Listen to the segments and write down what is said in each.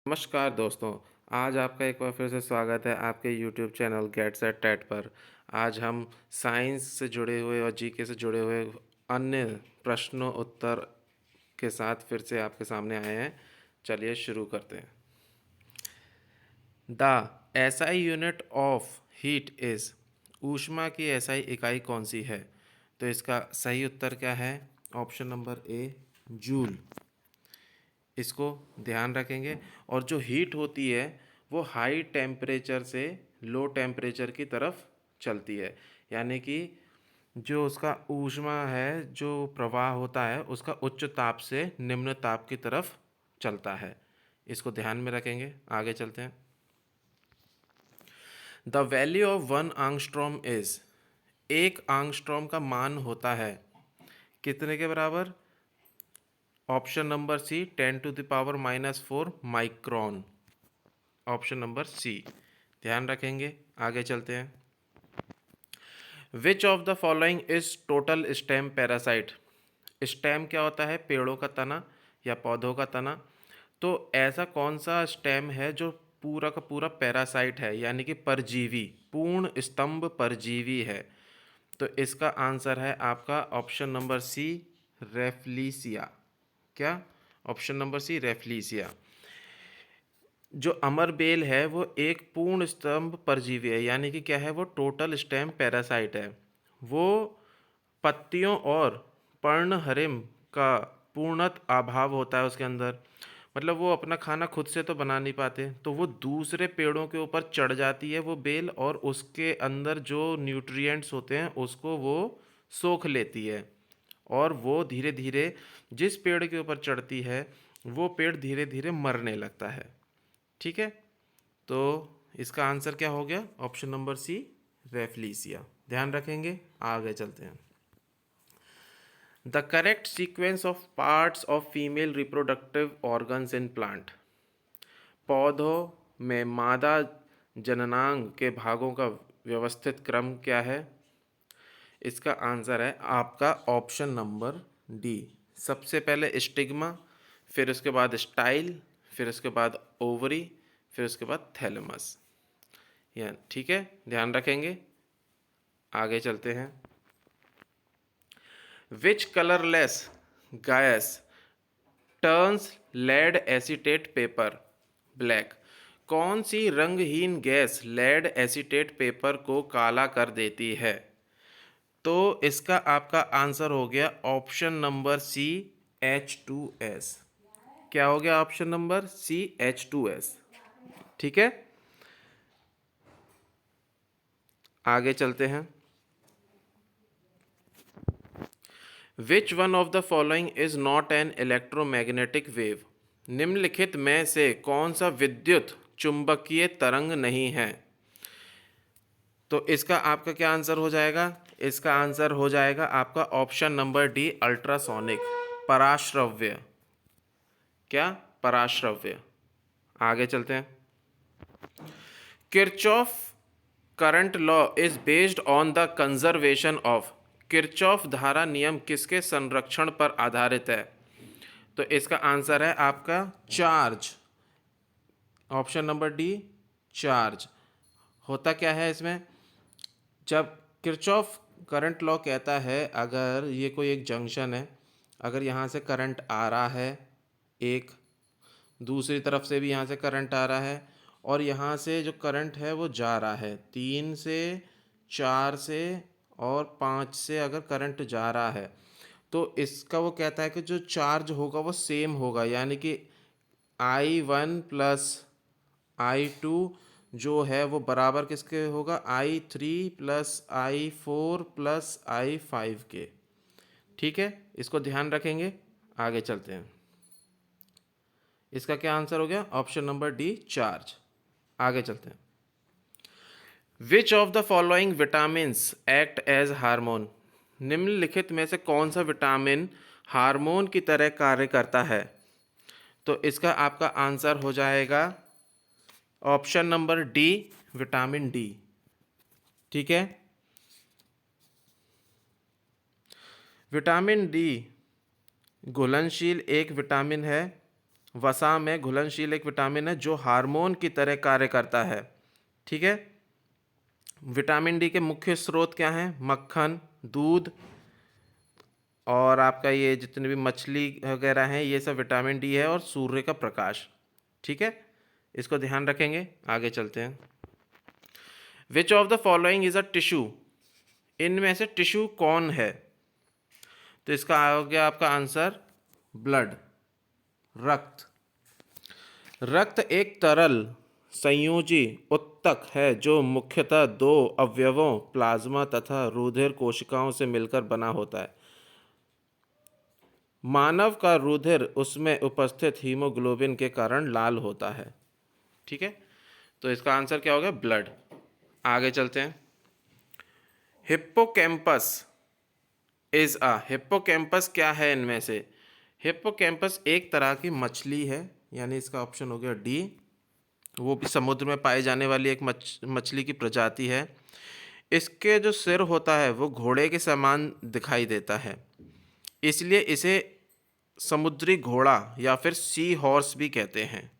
नमस्कार दोस्तों। आज आपका एक बार फिर से स्वागत है आपके YouTube channel get set TET पर। आज हम साइंस से जुड़े हुए और जीके से जुड़े हुए अन्य प्रश्नों उत्तर के साथ फिर से आपके सामने आए हैं। चलिए शुरू करते हैं। The SI unit of heat is, ऊष्मा की एसआई इकाई कौन सी है? तो इसका सही उत्तर क्या है? Option number A, joule. इसको ध्यान रखेंगे। और जो हीट होती है वो हाई टेम्परेचर से लो टेम्परेचर की तरफ चलती है, यानी कि जो उसका ऊष्मा है, जो प्रवाह होता है, उसका उच्च ताप से निम्न ताप की तरफ चलता है। इसको ध्यान में रखेंगे। आगे चलते हैं। The value of 1 angstrom is, 1 angstrom का मान होता है कितने के बराबर? Option number C, 10⁻⁻⁴ micron. Option number C, ध्यान रखेंगे। आगे चलते हैं। Which of the following is total stem parasite? Stem क्या होता है? पेड़ों का तना या पौधों का तना। तो ऐसा कौन सा स्टेम है जो पूरा का पूरा पैरासाइट है, यानी कि परजीवी, पूर्ण स्तंभ परजीवी है? तो इसका आंसर है आपका ऑप्शन नंबर सी, रेफ्लिसिया। क्या? Option number C, rafflesia. जो अमर बेल है वो एक पूर्ण स्तंभ परजीवी है, यानी कि क्या है? वो टोटल स्टेम पैरासाइट है। वो पत्तियों और पर्णहरिम का पूर्णत अभाव होता है उसके अंदर। मतलब वो अपना खाना खुद से तो बना नहीं पाते, तो वो दूसरे पेड़ों के ऊपर चढ़ जाती है वो बेल, और उसके अंदर जो न्यूट्रिएंट्स होते हैं उसको वो सोख लेती है। और वो धीरे धीरे जिस पेड़ के ऊपर चढ़ती है वो पेड़ धीरे धीरे मरने लगता है। ठीक है, तो इसका आंसर क्या हो गया? Option number C, rafflesia. ध्यान रखेंगे। आगे चलते हैं। The correct sequence of parts of female reproductive organs in plant, पौधों में मादा जननांग के भागों का व्यवस्थित क्रम क्या है? इसका आंसर है आपका ऑप्शन नंबर डी। सबसे पहले स्टिग्मा, फिर उसके बाद स्टाइल, फिर उसके बाद ओवरी, फिर उसके बाद थैलेमस। या ठीक है, ध्यान रखेंगे। आगे चलते हैं। Which colourless gas turns lead acetate paper black? कौन सी रंगहीन गैस लेड एसीटेट पेपर को काला कर देती है? तो इसका आपका आंसर हो गया ऑप्शन नंबर सी, H2S। क्या हो गया? Option number C, H2S। ठीक है, आगे चलते हैं। Which one of the following is not an electromagnetic wave? निम्नलिखित में से कौन सा विद्युत चुंबकीय तरंग नहीं है? तो इसका आपका क्या आंसर हो जाएगा? इसका आंसर हो जाएगा आपका ऑप्शन नंबर डी, अल्ट्रासोनिक, पराश्रव्य। क्या? पराश्रव्य। आगे चलते हैं। Kirchhoff current law is based on the conservation of, Kirchhoff धारा नियम किसके संरक्षण पर आधारित है? तो इसका आंसर है आपका charge. Option number D, charge. होता क्या है इसमें? जब किरचॉफ करंट लॉ कहता है, अगर ये कोई एक जंक्शन है, अगर यहाँ से करंट आ रहा है एक, दूसरी तरफ से भी यहाँ से करंट आ रहा है, और यहाँ से जो करंट है वो जा रहा है 3 से 4 से और 5 से, अगर करंट जा रहा है तो इसका वो कहता है कि जो चार्ज होगा वो सेम होगा, यानी कि I1 प्लस I2 जो है वो बराबर किसके होगा? I3 plus I4 plus I5 के। ठीक है, इसको ध्यान रखेंगे। आगे चलते हैं। इसका क्या आंसर हो गया? Option number D, charge. आगे चलते हैं। Which of the following vitamins act as hormone? निम्नलिखित में से कौन सा विटामिन हार्मोन की तरह कार्य करता है? तो इसका आपका आंसर हो जाएगा option number D, vitamin D. ठीक है, विटामिन डी घुलनशील एक विटामिन है वसा में घुलनशील एक विटामिन है जो हार्मोन की तरह कार्य करता है। ठीक है। विटामिन डी के मुख्य स्रोत क्या हैं? मक्खन, दूध और आपका ये जितने भी मछली वगैरह हैं, ये सब विटामिन डी है, और सूर्य का प्रकाश। ठीक है, इसको ध्यान रखेंगे। आगे चलते हैं। Which of the following is a tissue? इनमें से टिश्यू कौन है? तो इसका आ गया आपका आंसर ब्लड, रक्त। रक्त एक तरल संयोजी उत्तक है जो मुख्यतः दो अवयवों प्लाज्मा तथा रुधिर कोशिकाओं से मिलकर बना होता है। मानव का रुधिर उसमें उपस्थित हीमोग्लोबिन के कारण लाल होता है। ठीक है, तो इसका आंसर क्या हो गया? ब्लड। आगे चलते हैं। हिप्पोकैम्पस इज अ, हिप्पोकैम्पस क्या है इनमें से? हिप्पोकैम्पस एक तरह की मछली है, यानी इसका ऑप्शन हो गया डी। वो भी समुद्र में पाई जाने वाली एक मछली की प्रजाति है। इसके जो सिर होता है वो घोड़े के समान दिखाई देता है, इसलिए इसे समुद्री घोड़ा या फिर सी हॉर्स भी कहते हैं।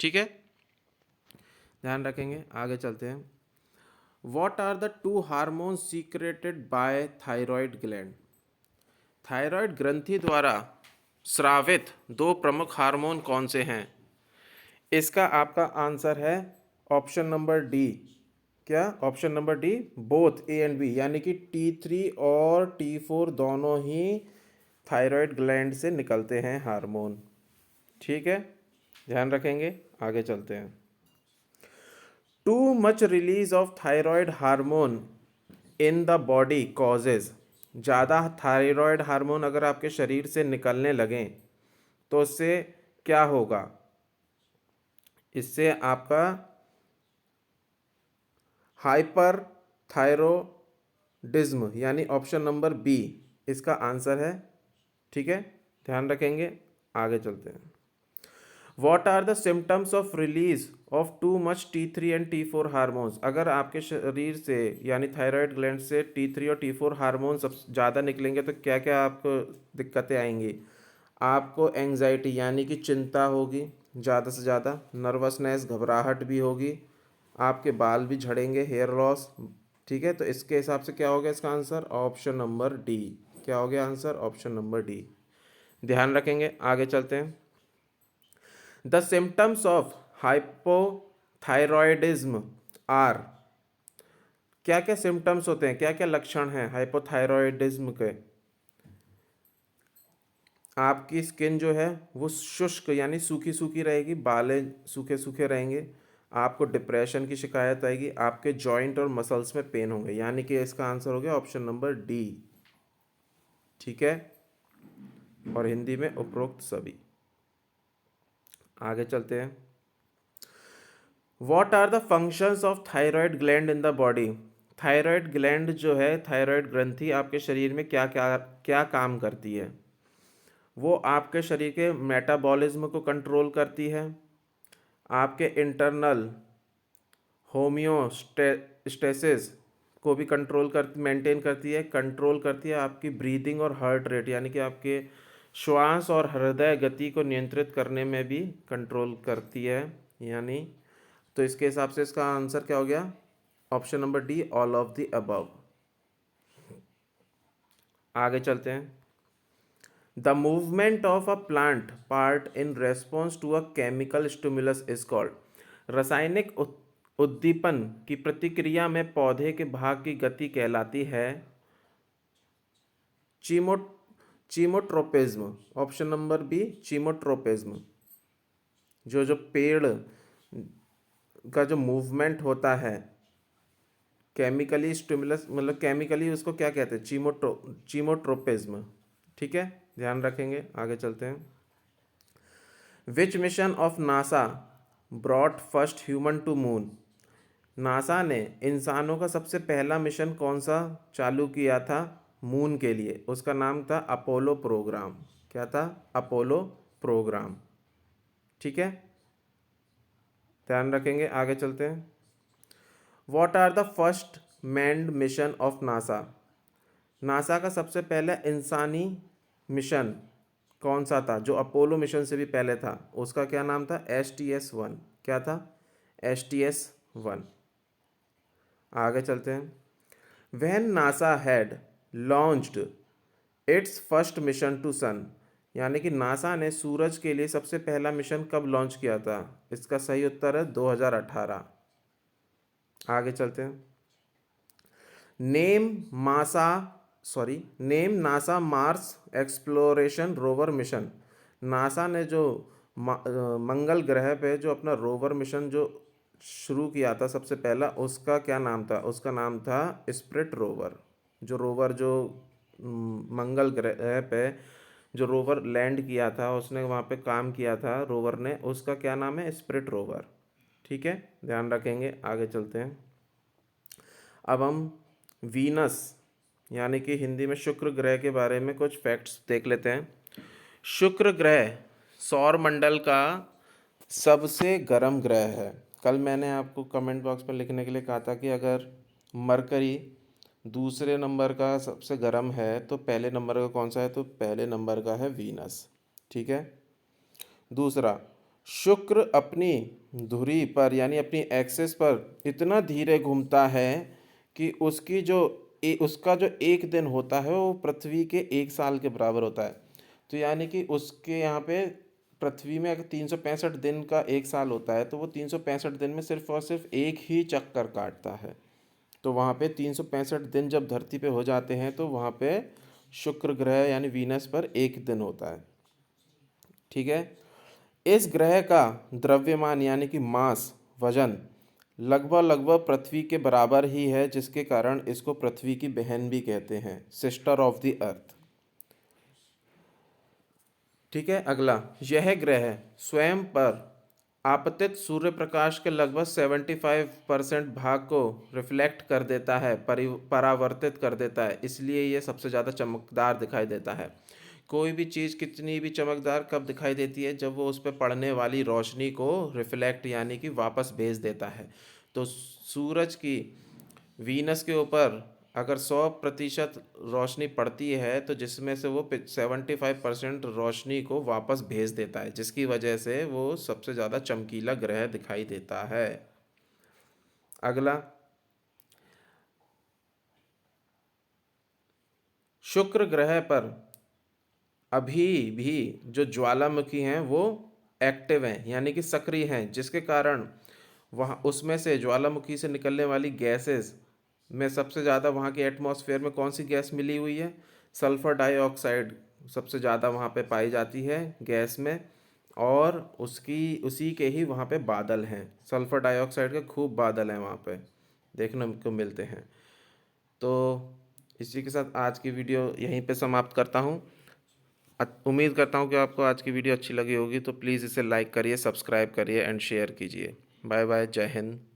ठीक है, ध्यान रखेंगे। आगे चलते हैं। What are the two hormones secreted by thyroid gland? Thyroid ग्रंथि द्वारा स्रावित दो प्रमुख हार्मोन कौन से हैं? इसका आपका आंसर है ऑप्शन नंबर डी। क्या? Option number D, both A and B, यानी कि T3 और T4 दोनों ही थायराइड ग्लैंड से निकलते हैं हार्मोन। ठीक है, ध्यान रखेंगे। आगे चलते हैं। Too much release of thyroid hormone in the body causes, ज़्यादा थायराइड हार्मोन अगर आपके शरीर से निकलने लगें तो उससे क्या होगा? इससे आपका हाइपर थायरोडिज्म, यानी ऑप्शन नंबर बी इसका आंसर है। ठीक है, ध्यान रखेंगे। आगे चलते हैं। What are the symptoms of release of too much T3 and T4 hormones? अगर आपके शरीर से यानी थायराइड ग्लैंड से T3 और T4 हार्मोन सब ज़्यादा निकलेंगे तो क्या क्या आपको दिक्कतें आएंगी? आपको एंजाइटी यानी कि चिंता होगी ज़्यादा से ज़्यादा, नर्वसनेस घबराहट भी होगी, आपके बाल भी झड़ेंगे, हेयर लॉस। ठीक है, तो इसके हिसाब से क्या हो गया इसका आंसर? Option number D. क्या हो गया आंसर? Option number D. ध्यान रखेंगे। आगे चलते हैं। The symptoms of hypothyroidism are, क्या क्या सिम्टम्स होते हैं, क्या क्या लक्षण हैं हाइपोथायरॉयडिज्म के? आपकी स्किन जो है वो शुष्क यानी सूखी सूखी रहेगी, बालें सूखे सूखे रहेंगे, आपको डिप्रेशन की शिकायत आएगी, आपके जॉइंट और मसल्स में पेन होंगे, यानी कि इसका आंसर हो गया ऑप्शन नंबर डी। ठीक है, और हिंदी में उपरोक्त सभी। आगे चलते हैं। What are the functions of thyroid gland in the body? Thyroid gland जो है, थायराइड ग्रंथि आपके शरीर में क्या क्या क्या काम करती है? वो आपके शरीर के मेटाबॉलिज्म को कंट्रोल करती है, आपके इंटरनल होम्योस्टेसिस को भी कंट्रोल कर मेंटेन करती है, कंट्रोल करती है आपकी ब्रीदिंग और हार्ट रेट, यानी कि आपके श्वास और हृदय गति को नियंत्रित करने में भी कंट्रोल करती है। यानी तो इसके हिसाब से इसका आंसर क्या हो गया? Option number D, all of the above. आगे चलते हैं। The movement of a plant part in response to a chemical stimulus is called, रासायनिक उद्दीपन की प्रतिक्रिया में पौधे के भाग की गति कहलाती है chemo chemotropism. Option number B, chemotropism. जो जो पेड़ का जो मूवमेंट होता है केमिकली स्टिमुलस, मतलब केमिकली उसको क्या कहते हैं? चीमोट्रोपिज्म। ठीक है, ध्यान रखेंगे। आगे चलते हैं। Which mission of NASA brought first human to moon? NASA ने इंसानों का सबसे पहला मिशन कौन सा चालू किया था मून के लिए? उसका नाम था अपोलो प्रोग्राम। क्या था? Apollo program. ठीक है, ध्यान रखेंगे। आगे चलते हैं। What are the first manned mission of NASA? NASA का सबसे पहला इंसानी मिशन कौन सा था जो अपोलो मिशन से भी पहले था? उसका क्या नाम था? STS-1। क्या था? STS-1। आगे चलते हैं। When NASA had launched its first mission to sun, यानी कि नासा ने सूरज के लिए सबसे पहला मिशन कब लॉन्च किया था? इसका सही उत्तर है 2018। आगे चलते हैं। नेम मासा name NASA Mars exploration rover mission. NASA ने जो मंगल ग्रह पे जो अपना रोवर मिशन जो शुरू किया था सबसे पहला, उसका क्या नाम था? उसका नाम था स्प्रिट रोवर। जो रोवर जो मंगल ग्रह पे जो रोवर लैंड किया था, उसने वहाँ पे काम किया था रोवर ने, उसका क्या नाम है? Spirit rover. ठीक है, ध्यान रखेंगे। आगे चलते हैं। अब हम वीनस यानी कि हिंदी में शुक्र ग्रह के बारे में कुछ फैक्ट्स देख लेते हैं। शुक्र ग्रह सौर मंडल का सबसे गर्म ग्रह है। कल मैंने आपको कमेंट बॉक्स पर लिखने के लिए कहा था कि अगर मरकरी दूसरे नंबर का सबसे गर्म है तो पहले नंबर का कौन सा है? तो पहले नंबर का है वीनस। ठीक है। दूसरा, शुक्र अपनी धुरी पर यानी अपनी एक्सिस पर इतना धीरे घूमता है कि उसका जो एक दिन होता है वो पृथ्वी के एक साल के बराबर होता है। तो यानी कि उसके यहाँ पे पृथ्वी में अगर 365 दिन का एक साल होता है तो वो 365 दिन में सिर्फ और सिर्फ एक ही चक्कर काटता है। तो वहाँ पे 365 दिन जब धरती पे हो जाते हैं तो वहाँ पे शुक्र ग्रह यानी वीनस पर एक दिन होता है। ठीक है। इस ग्रह का द्रव्यमान यानी कि मास, वजन लगभग लगभग पृथ्वी के बराबर ही है, जिसके कारण इसको पृथ्वी की बहन भी कहते हैं, सिस्टर ऑफ द अर्थ। ठीक है। अगला, यह ग्रह स्वयं पर आपतित सूर्य प्रकाश के लगभग 75% भाग को रिफ्लेक्ट कर देता है, परावर्तित कर देता है, इसलिए ये सबसे ज़्यादा चमकदार दिखाई देता है। कोई भी चीज़ कितनी भी चमकदार कब दिखाई देती है? जब वो उस पर पड़ने वाली रोशनी को रिफ्लेक्ट यानी कि वापस भेज देता है। तो सूरज की वीनस के ऊपर अगर 100% रोशनी पड़ती है तो जिसमें से वो 75% रोशनी को वापस भेज देता है, जिसकी वजह से वो सबसे ज़्यादा चमकीला ग्रह दिखाई देता है। अगला, शुक्र ग्रह पर अभी भी जो ज्वालामुखी हैं वो एक्टिव हैं यानी कि सक्रिय हैं, जिसके कारण वहाँ उसमें से ज्वालामुखी से निकलने वाली गैसेस में सबसे ज़्यादा वहाँ के एटमॉस्फेयर में कौन सी गैस मिली हुई है? सल्फ़र डाइऑक्साइड सबसे ज़्यादा वहाँ पे पाई जाती है गैस में, और उसी के ही वहाँ पे बादल हैं। सल्फ़र डाइऑक्साइड के खूब बादल हैं वहाँ पे देखने को मिलते हैं। तो इसी के साथ आज की वीडियो यहीं पे समाप्त करता हूँ। उम्मीद करता हूँ कि आपको आज की वीडियो अच्छी लगी होगी, तो प्लीज़ इसे लाइक करिए, सब्सक्राइब करिए एंड शेयर कीजिए। बाय बाय, जय हिंद।